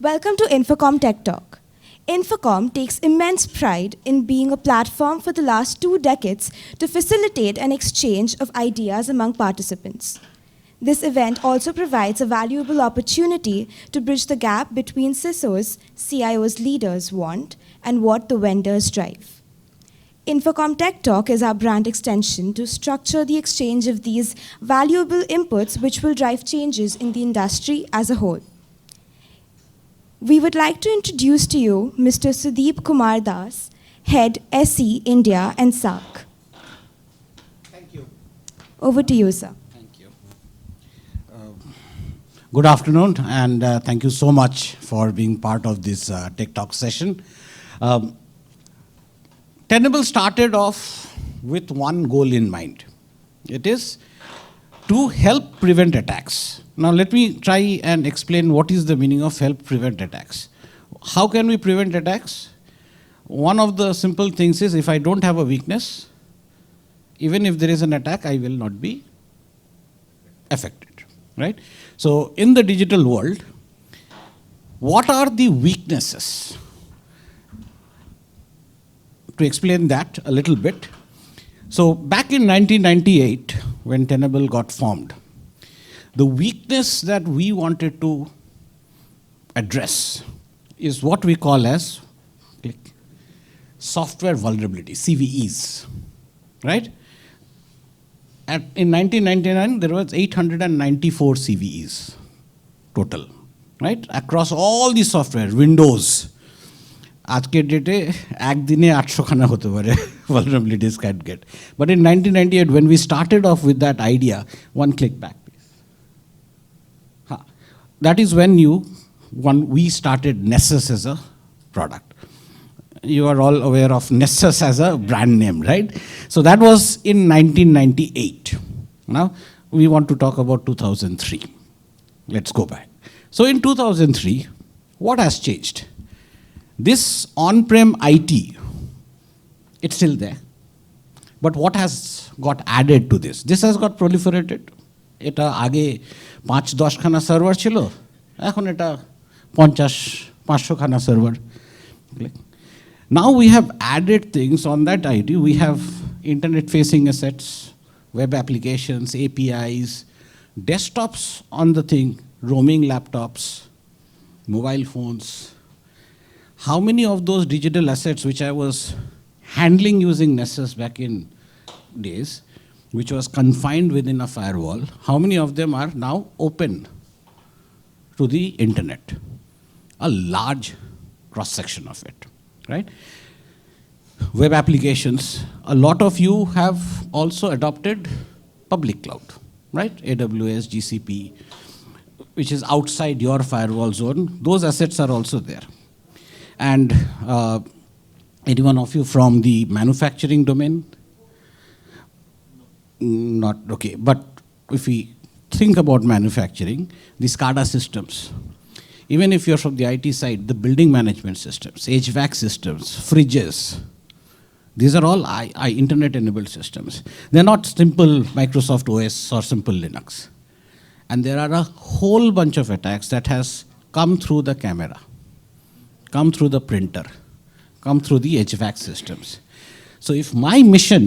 Welcome to INFOCOM Tech Talk. INFOCOM takes immense pride in being a platform for the last 2 decades to facilitate an exchange of ideas among participants. This event also provides a valuable opportunity to bridge the gap between CISOs, CIOs leaders want, and what the vendors drive. INFOCOM Tech Talk is our brand extension to structure the exchange of these valuable inputs which will drive changes in the industry as a whole. We would like to introduce to you Mr. Sudeep Kumar Das, Head SE India and SAARC. Thank you. Over to you, sir. Thank you. Good afternoon, and thank you so much for being part of this Tech Talk session. Tenable started off with one goal in mind. It is to help prevent attacks. Now let me try and explain what is the meaning of help prevent attacks. How can we prevent attacks? One of the simple things is if I don't have a weakness, even if there is an attack, I will not be affected, right? So in the digital world, what are the weaknesses? To explain that a little bit. So back in 1998, when Tenable got formed, the weakness that we wanted to address is what we call as software vulnerabilities, CVEs, right? In 1999, there was 894 CVEs total, right? Across all the software, Windows. আজকের ডেটে একদিনে 800 খানা হতে পারে vulnerabilities can get. But in 1998, when we started off with that idea, one click back, please. That is when we started Nessus as a product. You are all aware of Nessus as a brand name, right? So that was in 1998. Now we want to talk about 2003. Let's go back. So in 2003, what has changed? This on-prem IT, it's still there. But what has got added to this? This has got proliferated. এটা আগে 5-10 খানা server ছিল, এখন এটা 50-500 খানা server. Now we have added things on that IT. We have internet-facing assets, web applications, APIs, desktops on the thing, roaming laptops, mobile phones. How many of those digital assets which I was handling using Nessus back in days, which was confined within a firewall, how many of them are now open to the internet? A large cross-section of it, right? Web applications, a lot of you have also adopted public cloud, right? AWS, GCP, which is outside your firewall zone. Those assets are also there. And any one of you from the manufacturing domain? Not okay. But if we think about manufacturing, the SCADA systems, even if you're from the IT side, the building management systems, HVAC systems, fridges, these are all internet-enabled systems. They're not simple Microsoft OS or simple Linux. And there are a whole bunch of attacks that has come through the camera, come through the printer, come through the HVAC systems. So if my mission,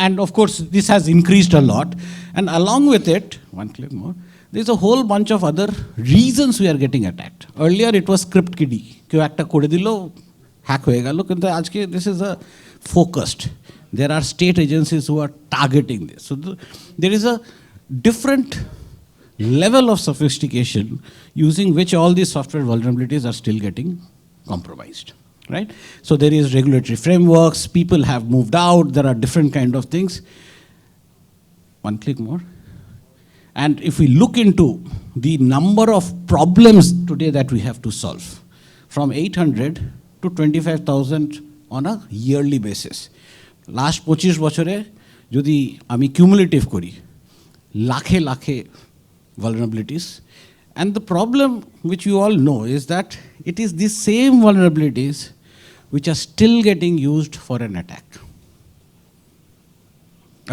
and of course this has increased a lot, and along with it, one click more, there's a whole bunch of other reasons we are getting attacked. Earlier it was script kiddie, কেউ একটা করে দিল, hack হয়ে গেল, কিন্তু আজকে this is a focused. There are state agencies who are targeting this. So there is a different level of sophistication using which all these software vulnerabilities are still getting compromised, right? So there is regulatory frameworks, people have moved out, there are different kind of things. One click more. And if we look into the number of problems today that we have to solve, from 800 to 25,000 on a yearly basis. Last 25 বছরে যদি আমি cumulative করি, লাখে লাখে vulnerabilities. And the problem which you all know is that it is the same vulnerabilities which are still getting used for an attack.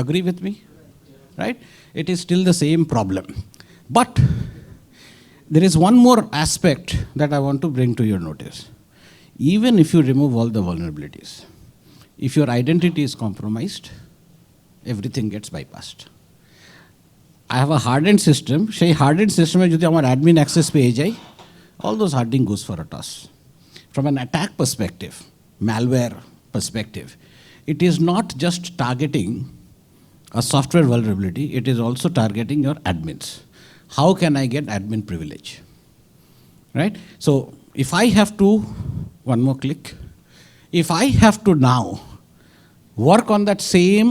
Agree with me? Right? It is still the same problem. But There is one more aspect that I want to bring to your notice. Even if you remove all the vulnerabilities, if your identity is compromised, everything gets bypassed. I have a hardened system. সেই hardened system এ যদি আমার admin access পেয়ে যাই, all those hardening goes for a toss. From an attack perspective, malware perspective, it is not just targeting a software vulnerability, it is also targeting your admins. How can I get admin privilege? Right? So if I have to, one more click, if I have to now work on that same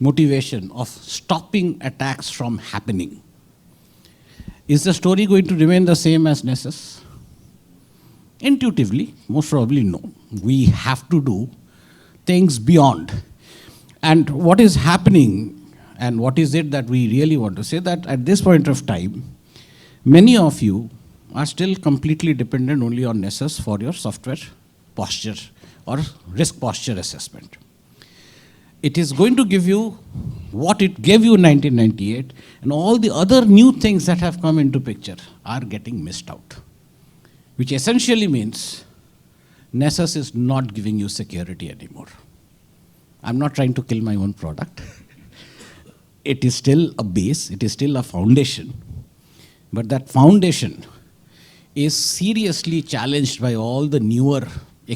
motivation of stopping attacks from happening, is the story going to remain the same as Nessus? Intuitively, most probably no. We have to do things beyond. And what is happening, and what is it that we really want to say, that at this point of time, many of you are still completely dependent only on Nessus for your software posture or risk posture assessment. It is going to give you what it gave you in 1998, and all the other new things that have come into picture are getting missed out. Which essentially means Nessus is not giving you security anymore. I'm not trying to kill my own product. It is still a base, it is still a foundation, but that foundation is seriously challenged by all the newer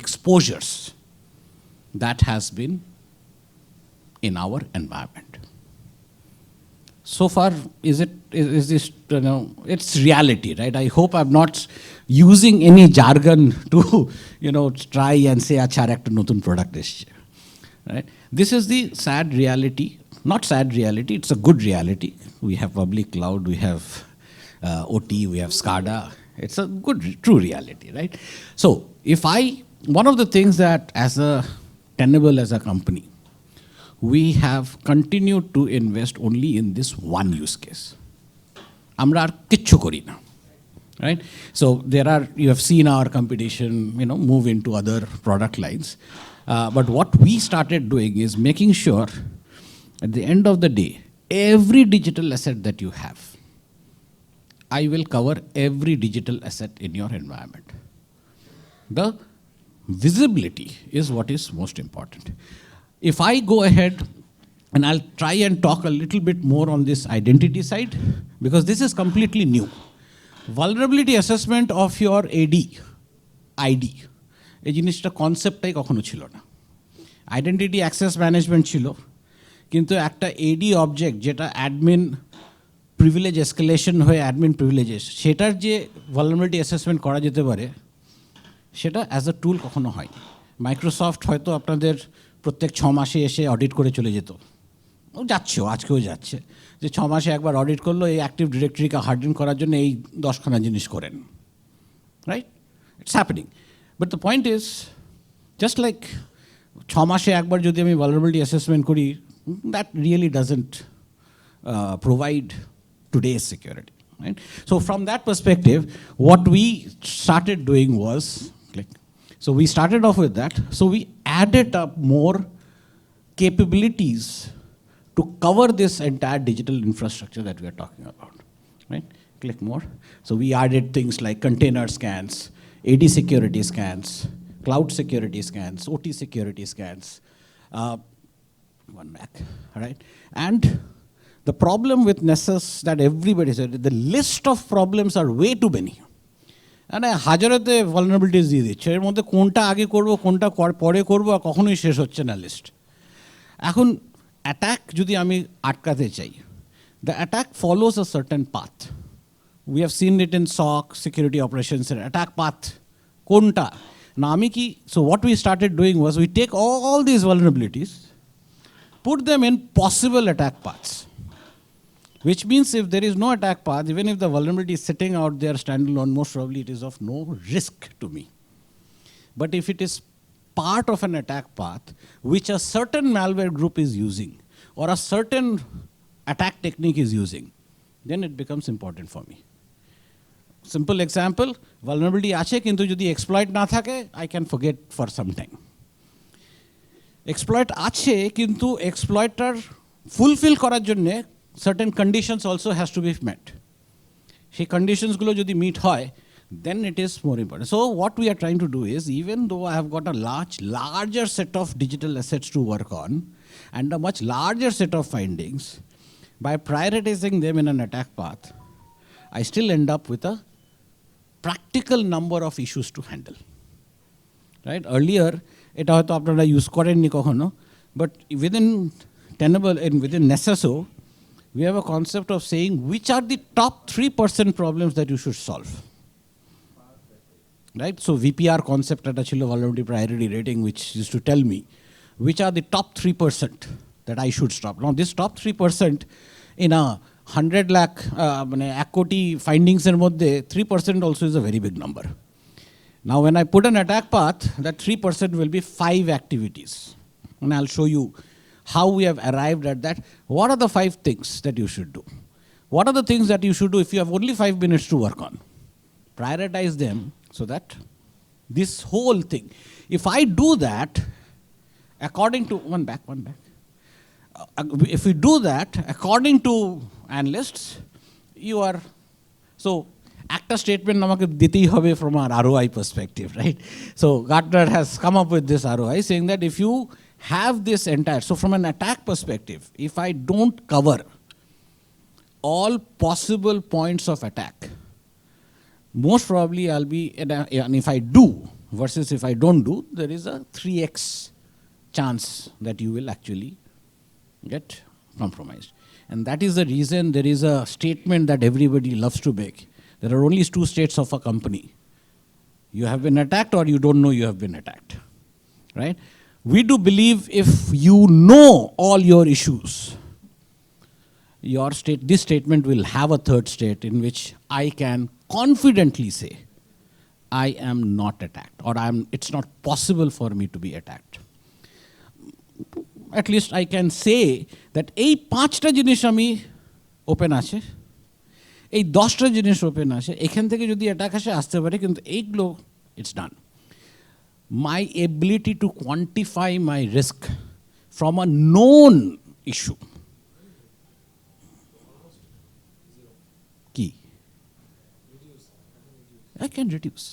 exposures that has been in our environment. So far, is this, it's reality, right? I hope I'm not using any jargon to, try and say, achha, ekta notun product esche. Right? This is the sad reality, not sad reality, it's a good reality. We have public cloud, we have OT, we have SCADA. It's a good, true reality, right? So, one of the things that as a Tenable as a company, we have continued to invest only in this one use case. Amra ar kichchu kori na, right? So you have seen our competition, move into other product lines. But what we started doing is making sure, at the end of the day, every digital asset that you have, I will cover every digital asset in your environment. The visibility is what is most important. If I go ahead and I'll try and talk a little bit more on this identity side, because this is completely new. Vulnerability assessment of your ID, এই জিনিসটা কনসেপ্টটাই কখনো ছিল না। Identity access management ছিল, কিন্তু একটা এডি object যেটা admin privilege escalation হয়ে অ্যাডমিন প্রিভিলেজেস, সেটার যে ভালনারেবিলিটি অ্যাসেসমেন্ট করা যেতে পারে, সেটা অ্যাজ আ টুল কখনো হয়। মাইক্রোসফট হয়তো আপনাদের প্রত্যেক 6 মাসে এসে অডিট করে চলে যেত, যাচ্ছেও, আজকেও যাচ্ছে, যে 6 মাসে একবার অডিট করলো, এই অ্যাক্টিভ ডিরেক্টরিকে হার্ডেন করার জন্য এই 10খানা জিনিস করেন, right? It's happening. But the point is, just like 6 মাসে একবার যদি আমি ভালনারেবিলিটি অ্যাসেসমেন্ট করি, that really doesn't provide today's security, right? So from that perspective, what we started doing was, so we started off with that. So we added up more capabilities to cover this entire digital infrastructure that we are talking about, right? Click more. So we added things like container scans, AD security scans, cloud security scans, OT security scans, one back, all right? And the problem with Nessus that everybody said, the list of problems are way too many. And হাজারেতে vulnerabilities দিয়ে দিচ্ছে, এর মধ্যে কোনটা আগে করব, কোনটা পরে করব, আর কখনোই শেষ হচ্ছে না লিস্ট। এখন অ্যাটাক যদি আমি আটকাতে চাই, the attack follows a certain path. We have seen it in SOC, security operations, attack path. কোনটা না আমি কি, so what we started doing was we take all these vulnerabilities, put them in possible attack paths. Which means if there is no attack path, even if the vulnerability is sitting out there standalone, most probably it is of no risk to me. But if it is part of an attack path, which a certain malware group is using, or a certain attack technique is using, then it becomes important for me. Simple example, vulnerability আছে কিন্তু যদি exploit না থাকে, I can forget for some time. Exploit আছে কিন্তু exploiter fulfill করার জন্যে certain conditions also has to be met. সেই কন্ডিশনসগুলো যদি মিট হয়, then it is more important. So what we are trying to do is, even though I have got a larger set of digital assets to work on, and a much larger set of findings, by prioritizing them in an attack path, I still end up with a practical number of issues to handle. Right? Earlier, এটা হয়তো আপনারা use করেননি কখনো, but within Tenable and within Nessus, we have a concept of saying which are the top 3% problems that you should solve. Right? So VPR concept at chilo vulnerability priority rating, which used to tell me which are the top 3% that I should stop. Now this top 3% in a 100 lakh ek koti findings er moddhe 3% also is a very big number. Now when I put an attack path, that 3% will be 5 activities. And I'll show you how we have arrived at that. What are the 5 things that you should do? What are the things that you should do if you have only 5 minutes to work on? Prioritize them so that this whole thing, if I do that, according to, one back. If we do that, according to analysts, you are, so একটা statement আমাকে দিতেই হবে from our ROI perspective, right? So Gartner has come up with this ROI saying that if you have this entire, so from an attack perspective, if I don't cover all possible points of attack, most probably I'll be, and if I do versus if I don't do, there is a 3x chance that you will actually get compromised. And that is the reason there is a statement that everybody loves to make. There are only 2 states of a company. You have been attacked or you don't know you have been attacked, right? We do believe if you know all your issues, this statement will have a third state in which I can confidently say, I am not attacked, or it's not possible for me to be attacked. At least I can say that এই 5টা জিনিস আমি open আছে, এই 10টা জিনিস open আছে, এখান থেকে যদি অ্যাটাক আসতে পারে, কিন্তু এইগুলো it's done. My ability to quantify my risk from a known issue. Key. I can reduce.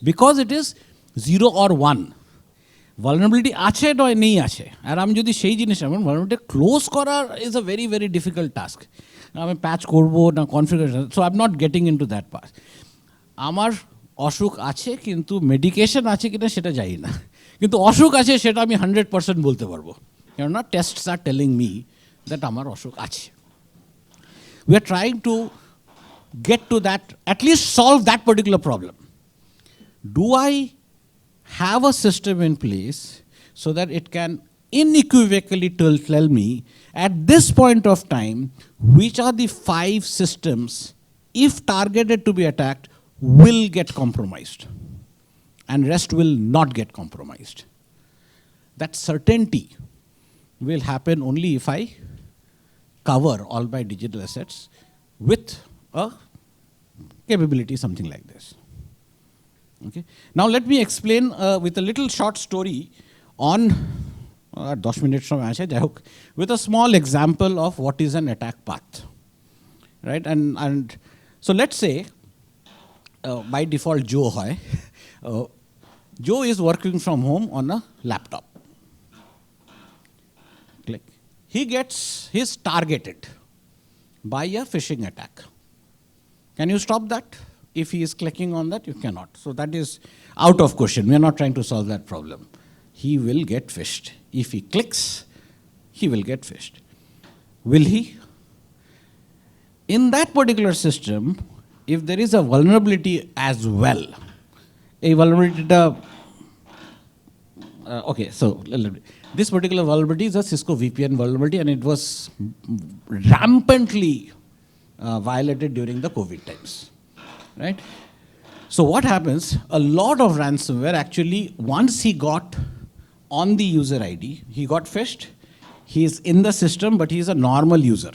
Because it is 0 or 1. Vulnerability আছে নয় নেই আছে, আর আমি যদি সেই জিনিস আমার vulnerability ক্লোজ করার is a very, very difficult task. আমি প্যাচ করবো না configuration, so I am not getting into that part. আমার অসুখ আছে কিন্তু মেডিকেশন আছে কিনা সেটা জানি না, কিন্তু অসুখ আছে সেটা আমি 100% বলতে পারবো, কেননা tastes are telling me that আমার অসুখ আছে। We are trying to get to that, at least solve that particular problem. Do I have a system in place so that it can unequivocally tell me at this point of time which are the 5 systems, if targeted to be attacked, will get compromised and rest will not get compromised? That certainty will happen only if I cover all my digital assets with a capability something like this. Okay. Now let me explain with a little short story on 10 minutes from আসে যাই হোক, with a small example of what is an attack path, right? And so let's say by default Joe হয়, Joe is working from home on a laptop. Click. He's targeted by a phishing attack. Can you stop that? If he is clicking on that, you cannot. So that is out of question. We are not trying to solve that problem. He will get phished. If he clicks, he will get phished. Will he? In that particular system, if there is a vulnerability as well, a vulnerability, okay, so this particular vulnerability is a Cisco VPN vulnerability, and it was rampantly violated during the COVID times, right? So what happens, a lot of ransomware actually, once he got on the user ID, he got phished, he is in the system, but he is a normal user.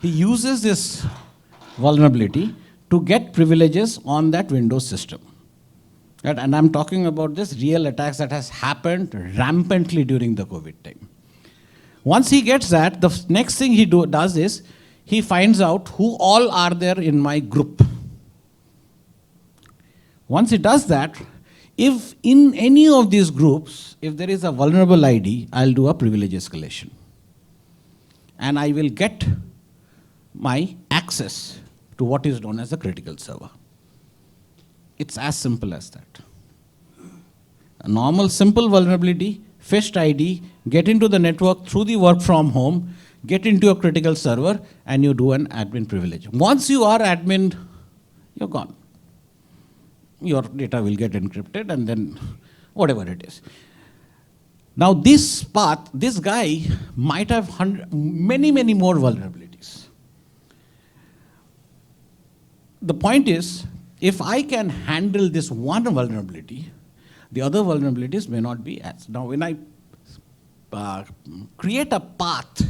He uses this vulnerability to get privileges on that Windows system. Right? And I'm talking about this real attacks that has happened rampantly during the COVID time. Once he gets that, the next thing he does is, he finds out who all are there in my group. Once he does that, if in any of these groups, if there is a vulnerable ID, I'll do a privilege escalation. And I will get my access to what is known as a critical server. It's as simple as that. A normal, simple vulnerability, fetched ID, get into the network through the work from home, get into a critical server, and you do an admin privilege. Once you are admin, you're gone. Your data will get encrypted, and then whatever it is. Now this path, this guy might have many, many more vulnerabilities. The point is, if I can handle this one vulnerability, the other vulnerabilities may not be as. Now when I create a path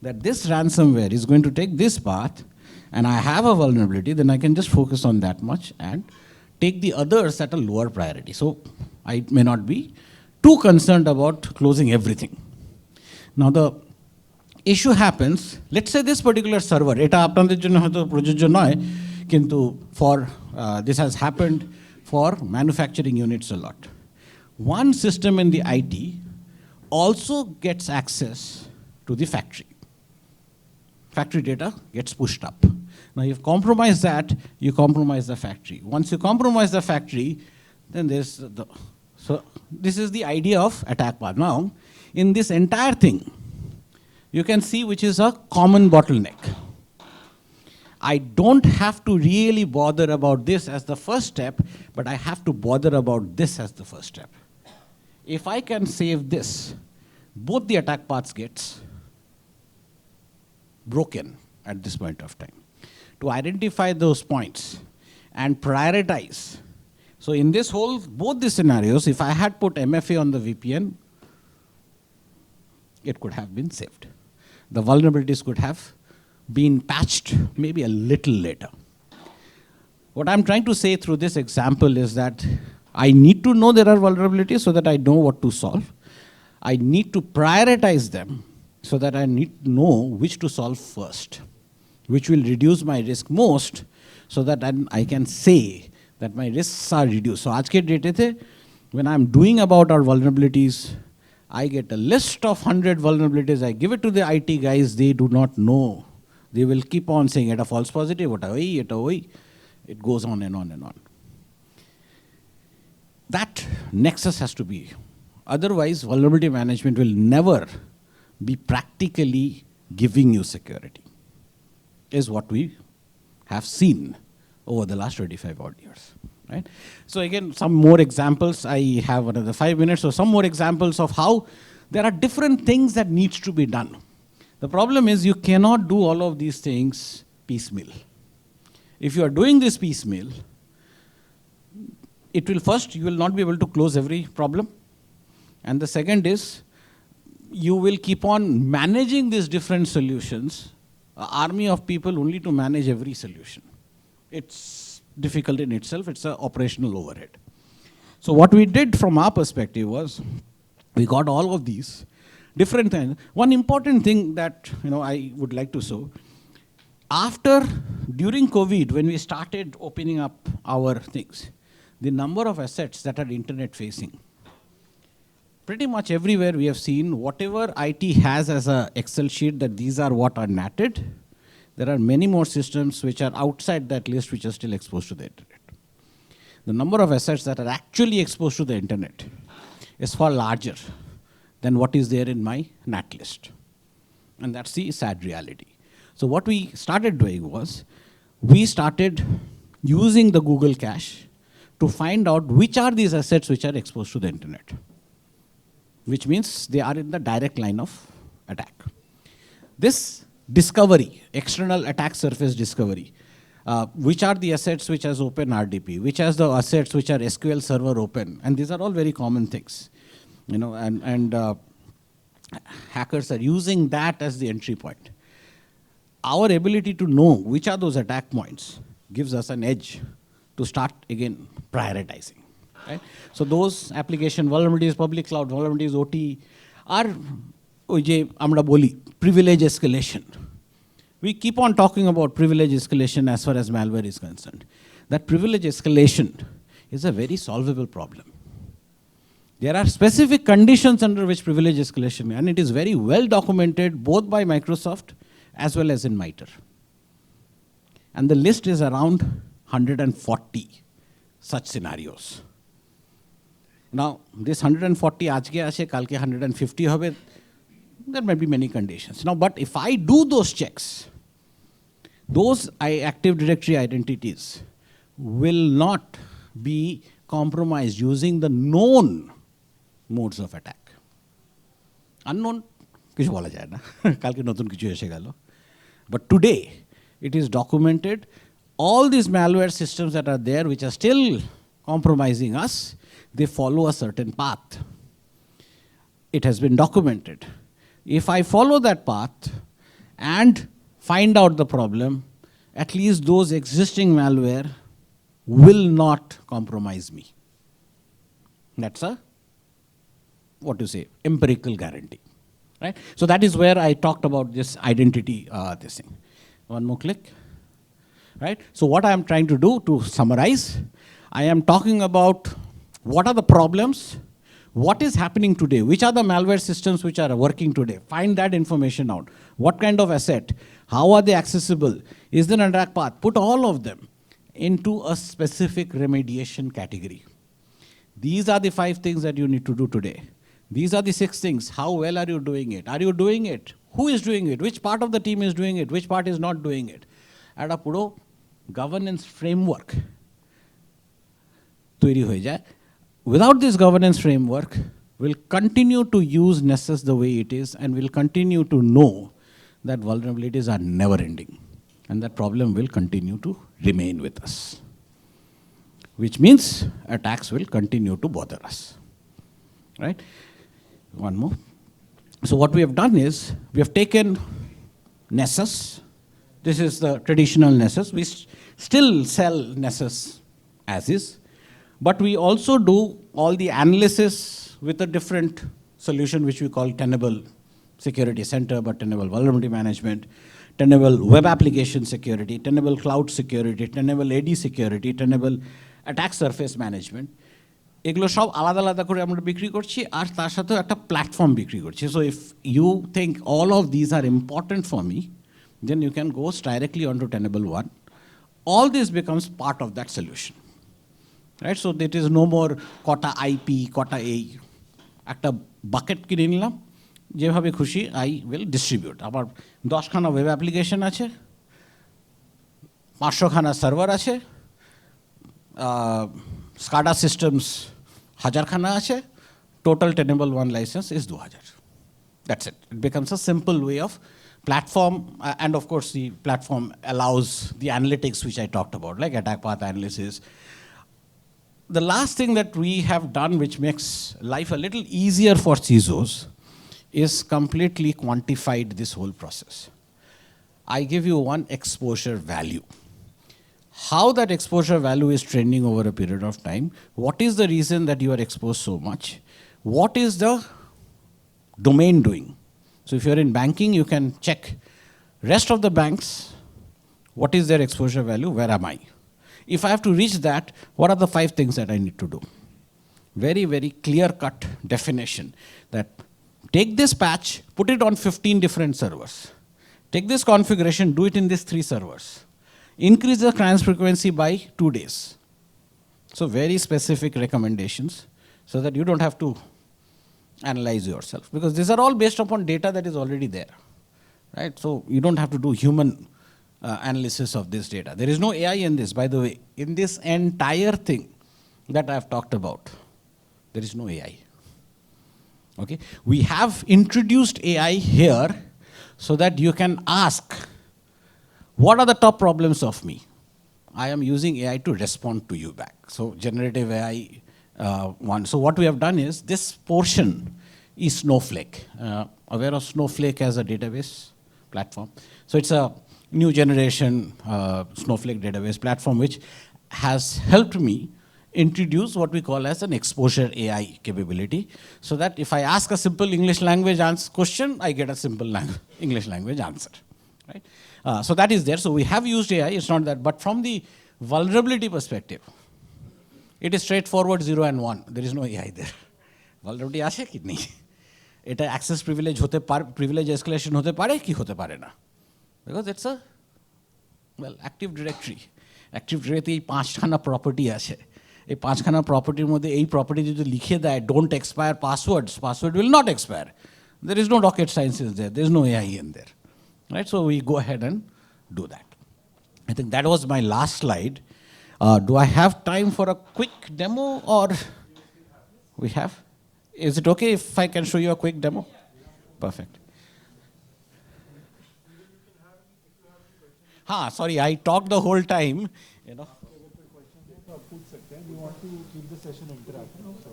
that this ransomware is going to take this path, and I have a vulnerability, then I can just focus on that much and take the others at a lower priority. So I may not be too concerned about closing everything. Now the issue happens, let's say this particular server, এটা আপনাদের জন্য হয়তো প্রযোজ্য নয়, কিন্তু for this has happened for manufacturing units a lot. One system in the IT also gets access to the factory. Factory data gets pushed up. Now you've compromised that, you compromise the factory. Once you compromise the factory, then there's the, so this is the idea of attack path. Now, in this entire thing, you can see which is a common bottleneck. I don't have to really bother about this as the first step, but I have to bother about this as the first step. If I can save this, both the attack paths gets broken at this point of time. To identify those points and prioritize. So in this whole, both these scenarios, if I had put MFA on the VPN, it could have been saved. The vulnerabilities could have been patched maybe a little later. What I'm trying to say through this example is that I need to know there are vulnerabilities so that I know what to solve. I need to prioritize them so that I need to know which to solve first, which will reduce my risk most, so that I can say that my risks are reduced. So aajke date, when I'm doing about our vulnerabilities, I get a list of 100 vulnerabilities, I give it to the IT guys, they do not know. They will keep on saying, it's a false positive, it goes on and on and on. That nexus has to be. Otherwise, vulnerability management will never be practically giving you security, is what we have seen over the last 25 odd years, right? So again, some more examples. I have another 5 minutes, so some more examples of how there are different things that needs to be done. The problem is you cannot do all of these things piecemeal. If you are doing this piecemeal, it will first, you will not be able to close every problem. And the second is, you will keep on managing these different solutions, an army of people only to manage every solution. It's difficult in itself, it's an operational overhead. So what we did from our perspective was, we got all of these different things. One important thing that I would like to show, during COVID, when we started opening up our things, the number of assets that are internet facing, pretty much everywhere we have seen whatever IT has as an Excel sheet that these are what are natted, there are many more systems which are outside that list which are still exposed to the internet. The number of assets that are actually exposed to the internet is far larger than what is there in my NAT list. And that's the sad reality. So what we started doing was, we started using the Google cache to find out which are these assets which are exposed to the internet, which means they are in the direct line of attack. This discovery, external attack surface discovery, which are the assets which has open RDP, which has the assets which are SQL Server open, and these are all very common things, and hackers are using that as the entry point. Our ability to know which are those attack points gives us an edge to start again prioritizing. Right? So those application vulnerabilities, public cloud vulnerabilities, OT, are privilege escalation. We keep on talking about privilege escalation as far as malware is concerned. That privilege escalation is a very solvable problem. There are specific conditions under which privilege escalation, and it is very well documented both by Microsoft as well as in MITRE. And the list is around 140 such scenarios. Now, this 140 aajke ashe, kalke 150 hobe, there might be many conditions. Now, but if I do those checks, those Active Directory identities will not be compromised using the known modes of attack. Unknown, kichu bola jay na, kalke notun kichu eshe gelo. But today, it is documented, all these malware systems that are there, which are still compromising us, they follow a certain path. It has been documented. If I follow that path and find out the problem, at least those existing malware will not compromise me. That's a, what to say, empirical guarantee. Right? So that is where I talked about this identity, this thing. One more click. Right? So what I am trying to do, to summarize, I am talking about what are the problems, what is happening today, which are the malware systems which are working today. Find that information out. What kind of asset, how are they accessible, is there an attack path? Put all of them into a specific remediation category. These are the 5 things that you need to do today. These are the 6 things. How well are you doing it? Are you doing it? Who is doing it? Which part of the team is doing it? Which part is not doing it? At a puro governance framework. Without this governance framework, we'll continue to use Nessus the way it is, and we'll continue to know that vulnerabilities are never ending. And that problem will continue to remain with us. Which means attacks will continue to bother us. Right? One more. So what we have done is, we have taken Nessus. This is the traditional Nessus. We still sell Nessus as is. But we also do all the analysis with a different solution, which we call Tenable Security Center, but Tenable Vulnerability Management, Tenable Web Application Security, Tenable Cloud Security, Tenable AD Security, Tenable Attack Surface Management. এগুলো সব আলাদা আলাদা করে আমরা বিক্রি করছি, আর তার সাথে একটা প্ল্যাটফর্ম বিক্রি করছি. So if you think all of these are important for me, then you can go directly onto Tenable One. All this becomes part of that solution. Right? So it is no more kota IP, kota A. একটা bucket কিনে নিলাম, যেভাবে খুশি I will distribute. আমার 10খানা web application আছে, 500খানা server আছে, SCADA systems 1000 khana ache, total Tenable One license is 2000. That's it. It becomes a simple way of platform, and of course the platform allows the analytics which I talked about, like attack path analysis. The last thing that we have done, which makes life a little easier for CISOs, is completely quantified this whole process. I give you one exposure value. How that exposure value is trending over a period of time, what is the reason that you are exposed so much, what is the domain doing. So if you're in banking, you can check rest of the banks, what is their exposure value, where am I? If I have to reach that, what are the 5 things that I need to do? Very, very clear-cut definition that take this patch, put it on 15 different servers. Take this configuration, do it in these 3 servers. Increase the trans frequency by 2 days. So very specific recommendations so that you don't have to analyze yourself, because these are all based upon data that is already there. Right? So you don't have to do human analysis of this data. There is no AI in this, by the way. In this entire thing that I've talked about, there is no AI. Okay? We have introduced AI here so that you can ask, what are the top problems of me? I am using AI to respond to you back. So generative AI one. So what we have done is, this portion is Snowflake. Aware of Snowflake as a database platform? So it's a new generation Snowflake database platform which has helped me introduce what we call as an exposure AI capability, so that if I ask a simple English language question, I get a simple English language answer. right? So that is there. So we have used AI, it's not that, but from the vulnerability perspective, it is straightforward 0 and 1. There is no AI there. Vulnerability আসে কি নেই? এটা access privilege হতে পারে, privilege escalation হতে পারে কি হতে পারে না? Because it's a, well, active directory. Active directory এই 5খানা property আছে। এই 5খানা property এর মধ্যে এই property যদি লিখে দেয় don't expire passwords, password will not expire. There is no rocket science is there. There is no AI in there. Right? So we go ahead and do that. I think that was my last slide. Do I have time for a quick demo or we have? Is it okay if I can show you a quick demo? Perfect. Sorry, I talked the whole time. You know. We want to keep the session interactive. So.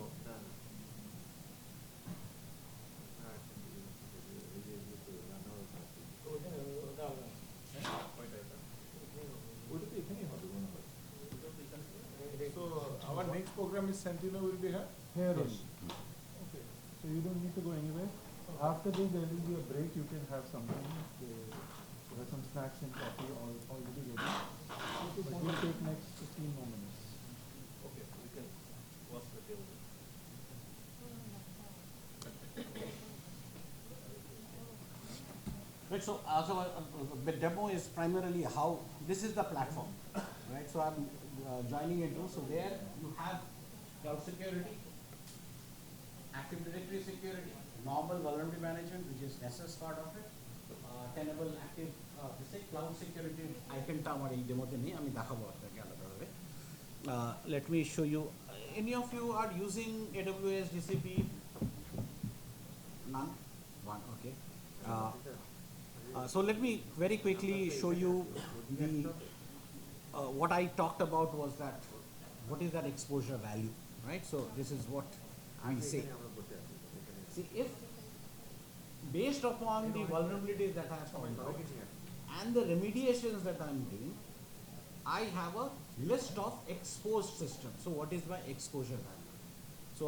So our next program is Sentinel will be here? Here only. Okay. So you don't need to go anywhere. After this there will be a break. You can have something. There are some snacks and coffee already ready. But we'll take next 15 more minutes. Okay. We can watch the table. Right, so the demo is primarily how, this is the platform, right? So I'm joining into, so there you have cloud security, Active Directory security, normal vulnerability management, which is Nessus part of it, Tenable active, cloud security icon ta amar ei demote nei, ami dekhabo apnake alada bhabe. Let me show you. Any of you are using AWS, GCP? None? One, okay. So let me very quickly show you the, what I talked about was that, what is that exposure value, right? So this is what I say. See, if based upon the vulnerabilities that I have found out and the remediations that I am doing, I have a list of exposed systems. So what is my exposure value? So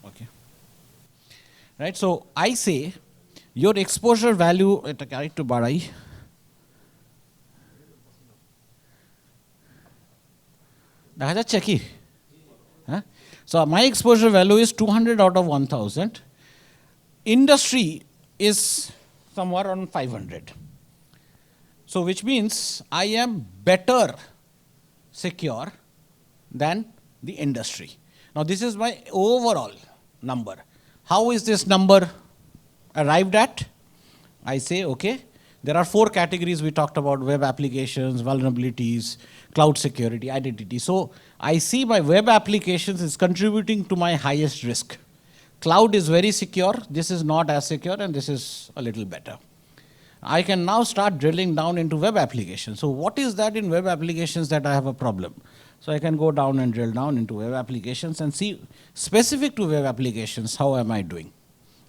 okay. Right, so I say your exposure value, eta correct to barai. দেখা যাচ্ছে কি? So my exposure value is 200 out of 1000. Industry is somewhere on 500. So which means I am better secure than the industry. Now this is my overall number. How is this number arrived at? I say, okay, there are 4 categories we talked about: web applications, vulnerabilities, cloud security, identity. So I see my web applications is contributing to my highest risk. Cloud is very secure, this is not as secure, and this is a little better. I can now start drilling down into web applications. So what is that in web applications that I have a problem? So I can go down and drill down into web applications and see specific to web applications, how am I doing?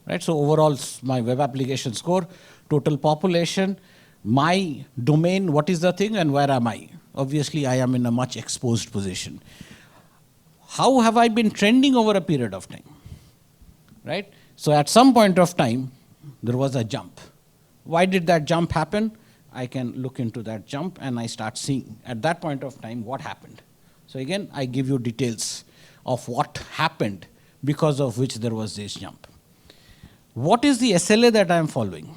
Right, so overall my web application score, total population, my domain, what is the thing and where am I? Obviously I am in a much exposed position. How have I been trending over a period of time? Right, so at some point of time there was a jump. Why did that jump happen? I can look into that jump and I start seeing at that point of time what happened. So again, I give you details of what happened because of which there was this jump. What is the SLA that I am following?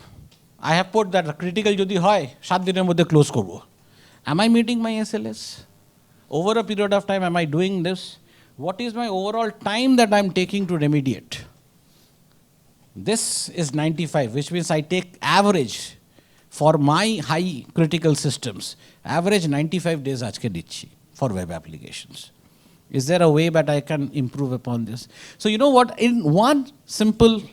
I have put that critical jodi hoy 7 diner moddhe close korbo. Am I meeting my SLAs? Over a period of time, am I doing this? What is my overall time that I am taking to remediate? This is 95, which means I take average for my high critical systems. Average 95 days ajke dichi for web applications. Is there a way that I can improve upon this? So you know what? In one simple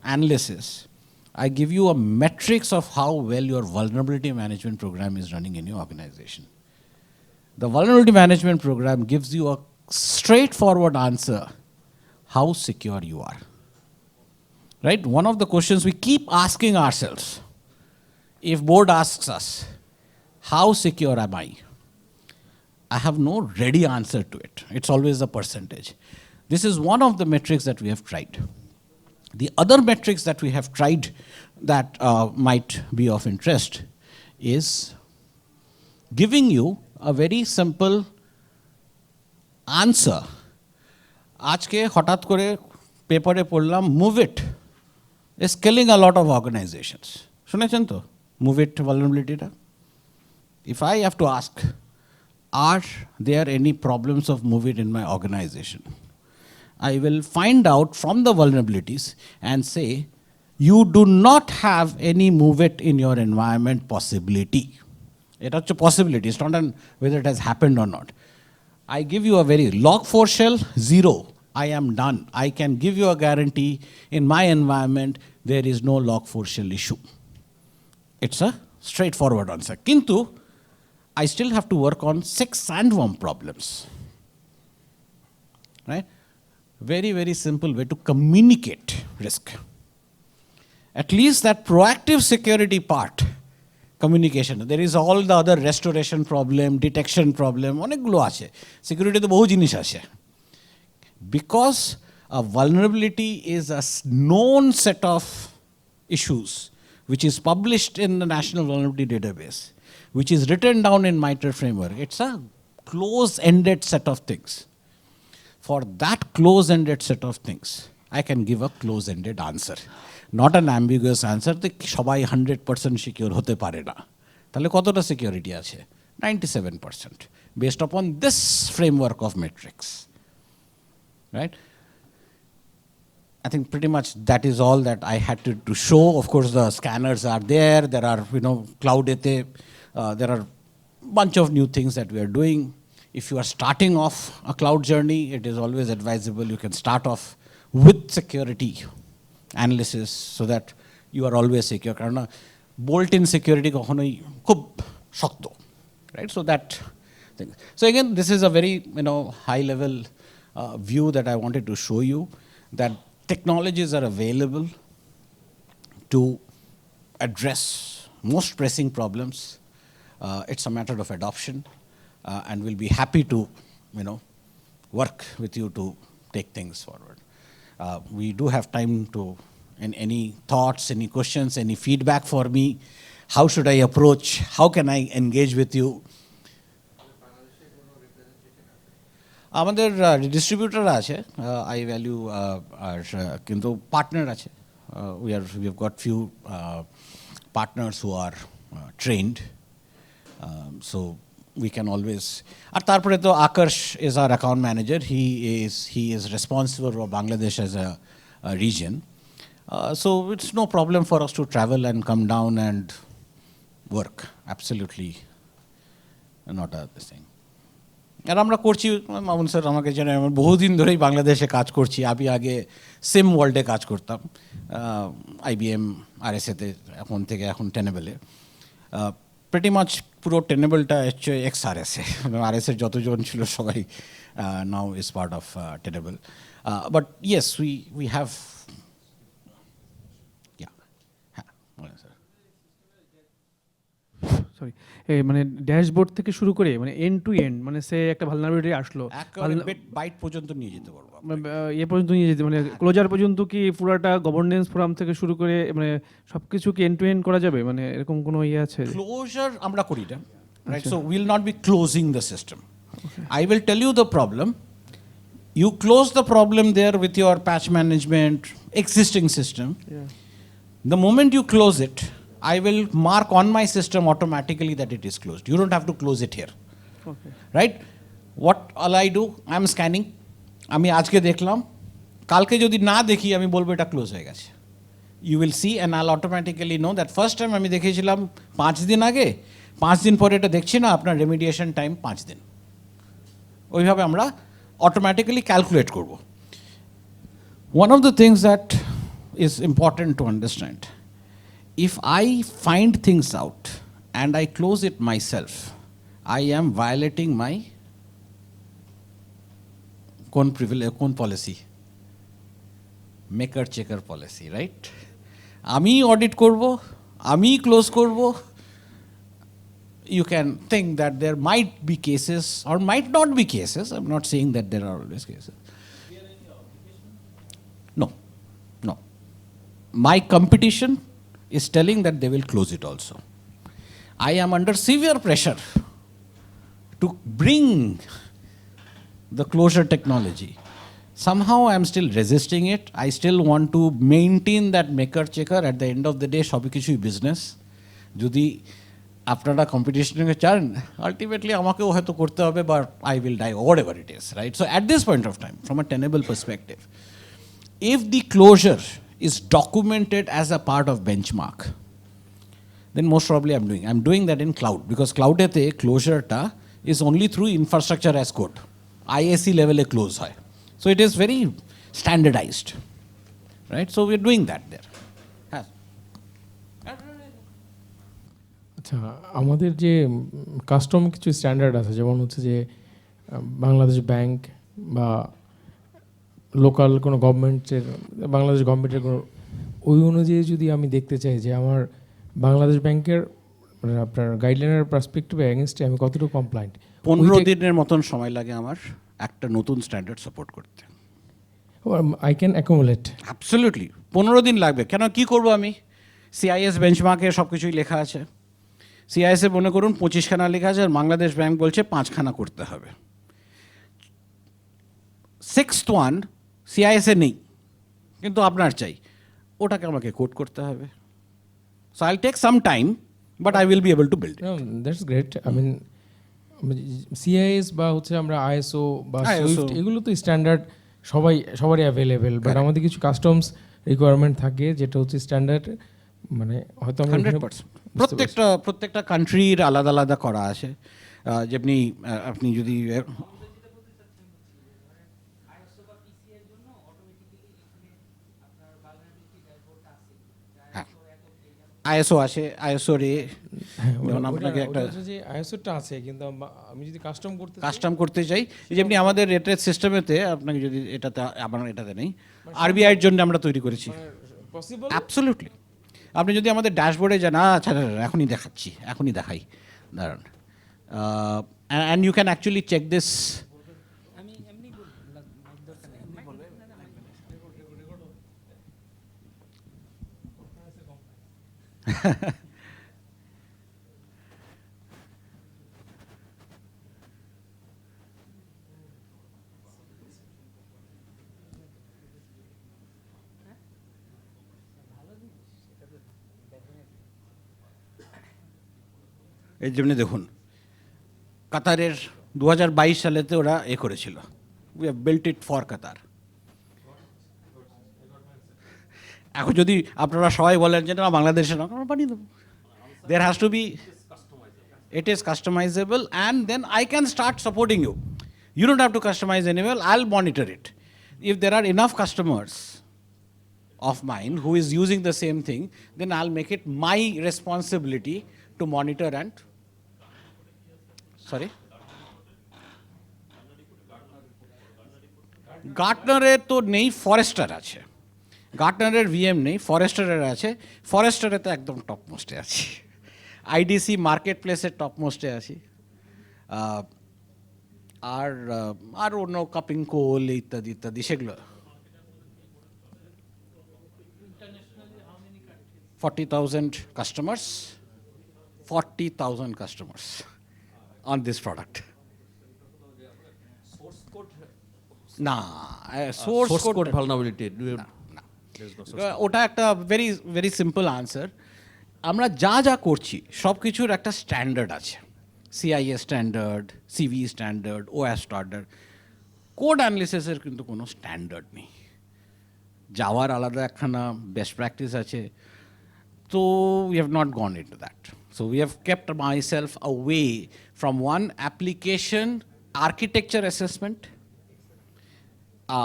analysis, I give you a metrics of how well your vulnerability management program is running in your organization. The vulnerability management program gives you a straightforward answer, how secure you are. Right? One of the questions we keep asking ourselves, if board asks us, how secure am I have no ready answer to it. It's always a percentage. This is one of the metrics that we have tried. The other metrics that we have tried that might be of interest is giving you a very simple answer. আজকে হঠাৎ করে পেপারে পড়লাম MOVEit is killing a lot of organizations. শুনেছেন তো MOVEit vulnerability-টা? If I have to ask, are there any problems of move it in my organization? I will find out from the vulnerabilities and say, you do not have any move it in your environment possibility. It's a possibility, it's not whether it has happened or not. I give you a very log4 shell, 0. I am done. I can give you a guarantee in my environment there is no log4 shell issue. It's a straightforward answer. Kintu, I still have to work on 6 sandworm problems. Right? Very, very simple way to communicate risk. At least that proactive security part, communication. There is all the other restoration problem, detection problem, অনেকগুলো আছে security তো বহু জিনিস আছে. Because a vulnerability is a known set of issues which is published in the National Vulnerability Database, which is written down in MITRE framework. It's a close-ended set of things. For that close-ended set of things, I can give a close-ended answer. Not an ambiguous answer, that সবাই 100% secure হতে পারে না. তাহলে কতটা security আছে? 97%, based upon this framework of metrics. Right? I think pretty much that is all that I had to show. Of course, the scanners are there. There are, cloud there are a bunch of new things that we are doing. If you are starting off a cloud journey, it is always advisable you can start off with security analysis so that you are always secure. কারণ bolt-in security কখনোই খুব শক্ত, right? So that thing. So again, this is a very high-level view that I wanted to show you, that technologies are available to address most pressing problems. It's a matter of adoption, and we'll be happy to, work with you to take things forward. We do have time to, any thoughts, any questions, any feedback for me. How should I approach? How can I engage with you? আমাদের distributor আছে I value আর কিন্তু partner আছে we have got few partners who are trained, so we can always আর তারপরে তো Akash is our account manager. He is responsible for Bangladesh as a region, so it's no problem for us to travel and come down and work. Absolutely not a thing. আর আমরা করছি, Mamun sir আমাকে জানেন, আমি বহুদিন ধরেই বাংলাদেশে কাজ করছি. আমি আগে সেম ওয়ার্ল্ডে কাজ করতাম, IBM RSA-তে, এখন টেনেবলে. প্রেটি মাচ পুরো টেনেবলটা হচ্ছে এক্স RSA. RSA যতজন ছিল সবাই now is part of Tenable. But yes we have sorry মানে ড্যাশবোর্ড থেকে শুরু করে মানে এন্ড টু এন্ড, মানে সে একটা ভালনারেবিলিটি আসলো বাইট পর্যন্ত নিয়ে যেতে পারবো, এ পর্যন্ত নিয়ে যেতে, মানে ক্লোজার পর্যন্ত কি পুরাটা গভর্নেন্স ফোরাম থেকে শুরু করে মানে সবকিছু কি এন্ড টু এন্ড করা যাবে, মানে এরকম কোনো আছে? ক্লোজার আমরা করি না, right? So will not be closing the system. I will tell you the problem. You close the problem there with your patch management existing system. Yeah. The moment you close it, I will mark on my system automatically that it is closed. You don't have to close it here. Okay. Right? What all I do, I am scanning. আমি আজকে দেখলাম, কালকে যদি না দেখি আমি বলবো এটা ক্লোজ হয়ে গেছে. You will see and I'll automatically know that first time আমি দেখেছিলাম 5 দিন আগে, 5 দিন পরে এটা দেখছি না, আপনার রেমিডিয়েশন টাইম 5 দিন. ওইভাবে আমরা অটোমেটিক্যালি ক্যালকুলেট করব. One of the things that is important to understand, if I find things out and I close it myself, I am violating my কোন policy? Maker checker policy, right? আমি audit করব, আমি close করব. You can think that there might be cases or might not be cases. I'm not saying that there are always cases. No, no. My competition is telling that they will close it also. I am under severe pressure to bring the closure technology. Somehow I am still resisting it. I still want to maintain that maker checker. At the end of the day, সবই কিছুই business. যদি আপনারা কম্পিটিশনকে চান, ultimately আমাকেও হয়তো করতে হবে, বা I will die, or whatever it is, right? So at this point of time, from a Tenable perspective, if the closure is documented as a part of benchmark, then most probably I'm doing that in cloud, because cloud ete closure ta is only through infrastructure as code. IAC level e close hoy. So it is very standardized, right? So we're doing that there. আচ্ছা, আমাদের যে custom কিছু standard আছে, যেমন হচ্ছে যে Bangladesh bank বা local কোনো গভর্নমেন্টের, বাংলাদেশ গভর্নমেন্টের কোনো, ওই অনুযায়ী যদি আমি দেখতে চাই যে আমার বাংলাদেশ ব্যাংকের মানে আপনার গাইডলাইনের পার্সপেক্টিভে এগেনস্টে আমি কতটুকু কমপ্লায়েন্ট, 15 দিনের মতন সময় লাগে আমার একটা নতুন স্ট্যান্ডার্ড সাপোর্ট করতে। I can accumulate. অ্যাবসলিউটলি 15 দিন লাগবে। কেন, কি করব আমি? সিআইএস বেঞ্চমার্কে সব কিছুই লেখা আছে। সিআইএসে মনে করুন 25খানা লেখা আছে, আর বাংলাদেশ ব্যাংক বলছে 5খানা করতে হবে। 6th one সিআইএসে নেই, কিন্তু আপনার চাই, ওটাকে আমাকে কোড করতে হবে। So I'll take some time, but I will be able to build it. That's great. I mean CIS বা হচ্ছে আমরা আইএসও বা সুইফট, এগুলো তো স্ট্যান্ডার্ড সবারই অ্যাভেলেবেল, বাট আমাদের কিছু কাস্টমস রিকোয়ারমেন্ট থাকে যেটা হচ্ছে স্ট্যান্ডার্ড, মানে হয়তো আমরা 100% প্রত্যেকটা কান্ট্রির আলাদা আলাদা করা আছে। যেমনি আপনি যদি আইএসও আসে, আইএসও রে, যেমন আপনাকে একটা যে আইএসওটা আছে, কিন্তু আমি যদি কাস্টম করতে চাই, যেমনি আমাদের রেটের সিস্টেমেতে আপনাকে যদি এটাতে, আমার এটাতে নেই, আরবিআইয়ের জন্য আমরা তৈরি করেছি। Possible, absolutely. আপনি যদি আমাদের ড্যাশবোর্ডে যান, আচ্ছা এখনই দেখাচ্ছি, এখনই দেখাই, দাঁড়ান, and you can actually check this. এর জন্য দেখুন, কাতারের 2022 সালেতে ওরা করেছিল, we have built it for Qatar. এখন যদি আপনারা সবাই বলেন যে না বাংলাদেশে না, আমরা বানিয়ে দেবো। There has to be, it is customizable, and then I can start supporting you. You don't have to customize anywhere, I'll monitor it. If there are enough customers of mine who is using the same thing, then I'll make it my responsibility to monitor and, sorry? গার্টনারের তো নেই, Forster আছে। গার্টনারের VM নেই, ফরেস্টারের আছে। ফরেস্টারে তো একদম top মোস্টে আছি। IDC market প্লেসের top মোস্টে আছি। আর অন্য কাপিং কোল ইত্যাদি ইত্যাদি সেগুলো। 40,000 customers, 40,000 customers on this product. না, সোর্স কোড vulnerability. ওটা একটা ভেরি ভেরি সিম্পল আনসার। আমরা যা যা করছি সব কিছুর একটা স্ট্যান্ডার্ড আছে। CIS standard, CV standard, OS standard. Code অ্যানালিসিসের কিন্তু কোনো স্ট্যান্ডার্ড নেই। যাওয়ার আলাদা একখানা বেস্ট প্র্যাকটিস আছে। So we have not gone into that. So we have kept myself away from one application architecture assessment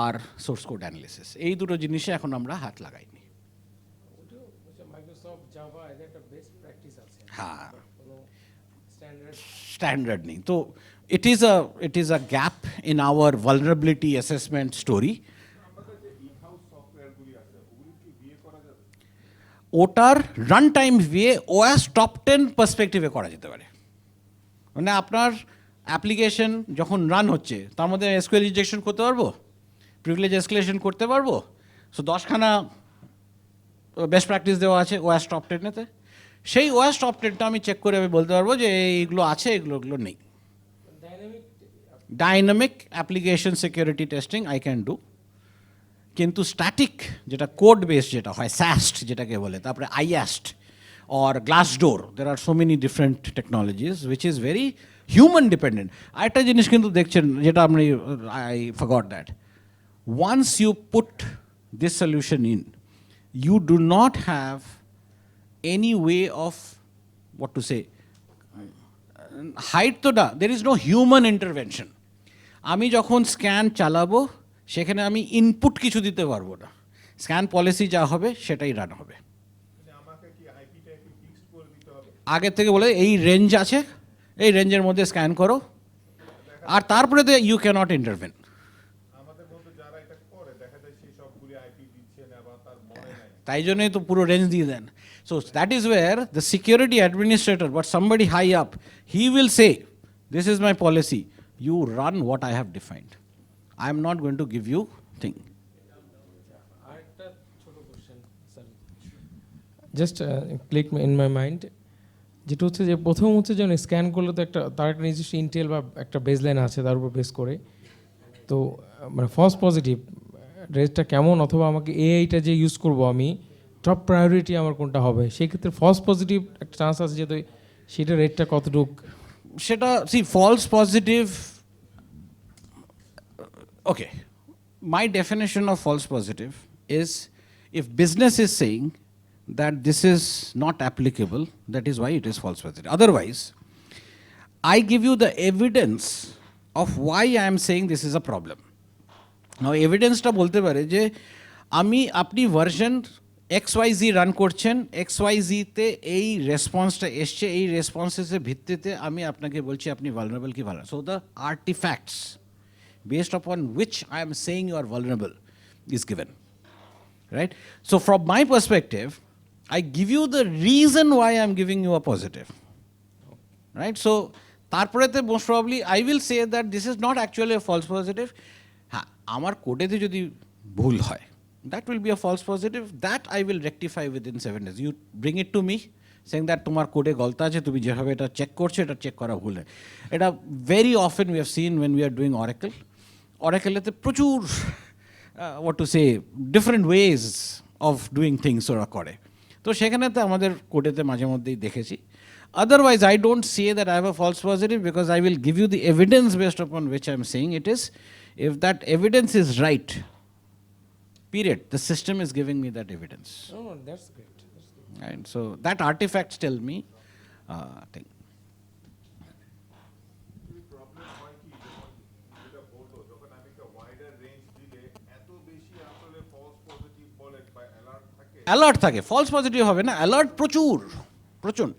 R source code analysis. এই দুটো জিনিসে এখন আমরা হাত লাগাইনি। মাইক্রোসফট জাভা এর একটা বেস্ট প্র্যাকটিস আছে, হ্যাঁ, স্ট্যান্ডার্ড স্ট্যান্ডার্ড নেই। তো it is a gap in our vulnerability assessment story. ওটার run time VA OS top 10 পার্সপেক্টিভে করা যেতে পারে। মানে আপনার অ্যাপ্লিকেশন যখন রান হচ্ছে তার মধ্যে এসকিউএল ইনজেকশন করতে পারবো, প্রিভিলেজ এসকেলেশন করতে পারবো, সো 10খানা বেস্ট প্র্যাকটিস দেওয়া আছে ওয়াস টপ 10-এতে, সেই ওয়াস টপ 10টা আমি চেক করে আমি বলতে পারবো যে এইগুলো আছে, এগুলো নেই। Dynamic application security testing I can do, কিন্তু স্ট্যাটিক যেটা কোড বেস যেটা হয়, স্যাস্ট যেটাকে বলে, তারপরে আইয়াস্ট or Glassdoor, there are so many different technologies which is very human dependent. আরেকটা জিনিস কিন্তু দেখছেন যেটা আপনি, I forgot that. Once you put this solution in, you do not have any way of, what to say, hide to da, there is no human intervention. আমি যখন scan চালাবো সেখানে আমি ইনপুট কিছু দিতে পারবো না, স্ক্যান পলিসি যা হবে সেটাই রান হবে। আগে থেকে বলে এই রেঞ্জ আছে, এই রেঞ্জের মধ্যে স্ক্যান করো, আর তারপরে ইউ ক্যানট ইন্টারভেন। তাই জন্যই তো পুরো রেঞ্জ দিয়ে দেন। So that is where the security administrator but somebody high up, he will say this is my policy, you run what I have defined, I am not going to give you thing. Just click in my mind, যেটা হচ্ছে যে প্রথম হচ্ছে যেন scan করলে তো একটা তার একটা নিজস্ব ইন্টেল বা একটা বেসলাইন আছে, তার উপর বেস করে তো মানে ফলস পজিটিভ রেটটা কেমন, অথবা আমাকে এআইটা যে ইউজ করব আমি, টপ প্রায়োরিটি আমার কোনটা হবে, সেক্ষেত্রে ফলস পজিটিভ একটা চান্স আছে যেহেতু সেটা রেটটা কতটুক, সেটা সি false positive, okay, my definition of false positive is if business is saying that this is not applicable, that is why it is false positive. Otherwise, I give you the evidence of why I am saying this is a problem. Now evidence টা বলতে পারে যে আমি আপনি version XYZ run করছেন, XYZ তে এই রেসপন্সটা এসছে, এই রেসপন্সেসের ভিত্তিতে আমি আপনাকে বলছি আপনি ভালনারেবল কি ভালো। So the artefacts based upon which I am saying you are vulnerable is given, right? So from my perspective, I give you the reason why I am giving you a positive, right? So tarporete most probably I will say that this is not actually a false positive. Ha, amar code te jodi bhul hoy, that will be a false positive, that I will rectify within 7 days. You bring it to me saying that তোমার কোডে গলতা আছে, তুমি যেভাবে এটা check করছো এটা check করা ভুল হয়। এটা very often we have seen when we are doing Oracle, অরেকলেতে প্রচুর what to say different ways of doing things ওরা করে, তো সেখানেতে আমাদের কোডেতে মাঝে মধ্যেই দেখেছি। Otherwise I don't say that I have a false positive because I will give you the evidence based upon which I am saying it is. If that evidence is right, period, the system is giving me that evidence. no, that's great. And so that artifacts tell me thing. Alert থাকে, false positive হবে না, alert প্রচুর প্রচুর।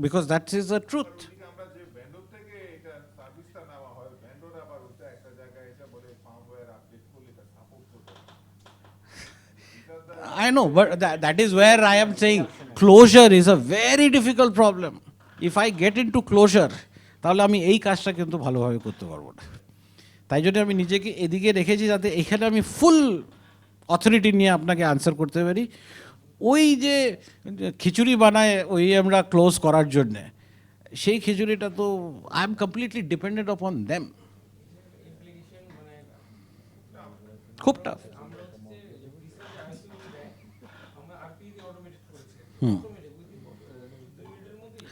Because that is the truth. I know, but that is where I am saying closure is a very difficult problem. If I get into closure, তাহলে আমি এই কাজটা কিন্তু ভালোভাবে করতে পারবো না। তাই জন্য আমি নিজেকে এদিকে রেখেছি যাতে এখানে আমি ফুল অথরিটি নিয়ে আপনাকে আনসার করতে পারি। ওই যে খিচুড়ি বানায় ওই আমরা ক্লোজ করার জন্যে, সেই খিচুড়িটা তো I am completely dependent upon them, খুব টাফ।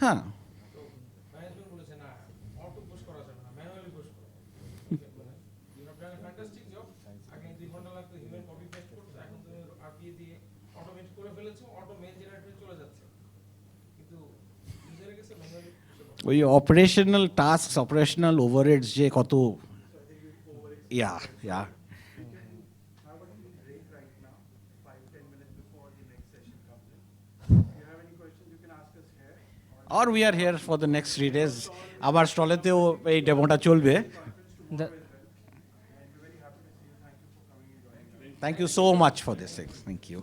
হ্যাঁ, ওই অপারেশনাল টাস্ক, অপারেশনাল ওভারহেডস যে কত, ইয়া ইয়া। Or we are here for the next 3 days. আবার স্টলেতেও এই ডেমোটা চলবে। Thank you so much for this. Thank you.